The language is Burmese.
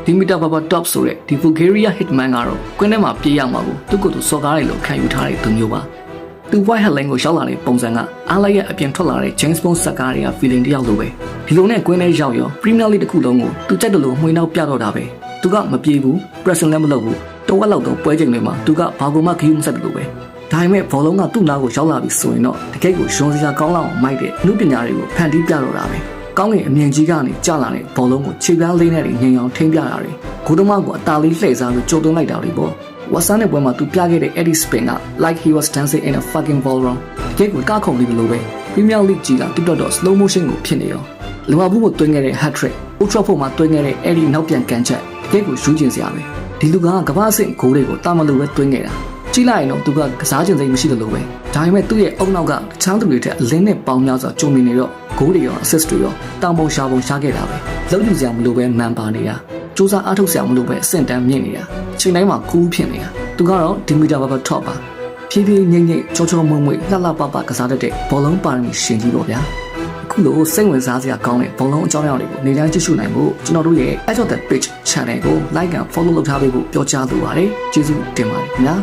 ဒီမီတာဘာဘာတော့ဆိုတဲ့ဒီ Bulgaria Hitman ကတော့ကွင်းထဲမှာပြေးရမှာကိုသူ့ကိုယ်သူစော်ကားတယ်လို့ခံယူထားတဲ့သူမျိုးပါသူ White Hat Lane ကိုရောက်လာတဲ့ပုံစံကအားလိုက်ရဲ့အပြင်ထွက်လာတဲ့ James Bond ဇာတ်ကားတွေက feeling တယောက်လိုပဲဒီလိုနဲ့ကွင်းထဲရောက်ရော Premier League တစ်ခုလုံးကိုသူကြိုက်တယ်လို့မှွေနှောက်ပြတော့တာပဲသူကမပြေးဘူး pressing လည်းမလုပ်ဘူးတဝက်လောက်တော့ပွဲချိန်တွေမှာသူကဘာကုန်မှခီးမဆက်တယ်လို့ပဲဒါပေမဲ့ဘောလုံးကသူ့နားကိုရောက်လာပြီဆိုရင်တော့တကယ့်ကိုရွှန်စရာကောင်းလောက်မိုက်တဲ့လူပညာတွေကိုဖန်တီးပြတော့တာပဲကောင်းကင်အမြင်ကြီးကနေကျလာတဲ့ဘောလုံးကိုခြေပြားလေးနဲ့ညင်အောင်ထိန်းပြတာတွေဂိုးသမားကအသားလေးလှည့်စားပြီးကြိုးသွင်းလိုက်တာတွေပေါ့ဝါဆန်တဲ့ပွဲမှာသူပြခဲ့တဲ့ Eddie Spin က like he was dancing in a fucking ballroom တကယ့်ကိုကခုန်ပြီးလို့ပဲ Premier League ကြီးက TikTok တော့ slow motion ကိုဖြစ်နေရောလူမဘူးကိုတွင်းခဲ့တဲ့ hat trick Old Trafford မှာတွင်းခဲ့တဲ့ Eddie နောက်ပြန်ကန်ချက်တကယ့်ကိုယူကျင်စရာပဲဒီလူကကမ္ဘာအဆင့်ဂိုးတွေကိုတာမလို့ပဲတွင်းခဲ့တာကြည့်လိုက်ရင်တော့သူကကစားကျင်စိတ်မရှိတယ်လို့ပဲဒါပေမဲ့သူ့ရဲ့အုံနောက်ကတခြားသူတွေထက်အလင်းနဲ့ပေါင်းများစွာကြုံနေနေတော့ဂိုးတွေရော assist တွေရောတောင်ပုံရှာပုံရှာခဲ့တာပဲလုံးယူစရာမလိုပဲမှန်ပါနေတာစူးစမ်းအားထုတ်စရာမလိုပဲအဆင့်တန်းမြင့်နေတာချိန်တိုင်းမှာကူးဖြစ်နေတာသူကတော့ဒီမီတာဘာဘာ top ပါဖြည်းဖြည်းငိမ့်ငိမ့်ချောချောမွေ့မွေ့လှလှပပကစားတတ်တဲ့ဘောလုံးပါရမီရှင်ကြီးပေါ့ဗျာအခုလိုစိတ်ဝင်စားစရာကောင်းတဲ့ဘောလုံးအကြောင်းအရာတွေကိုနေတိုင်းကြည့်ရှုနိုင်ဖို့ကျွန်တော်တို့ရဲ့ Edge of the Pitch channel ကို like and follow လုပ်ထားပေးဖို့ပြောကြားလိုပါတယ်ကျေးဇူးတင်ပါတယ်ခင်ဗျာ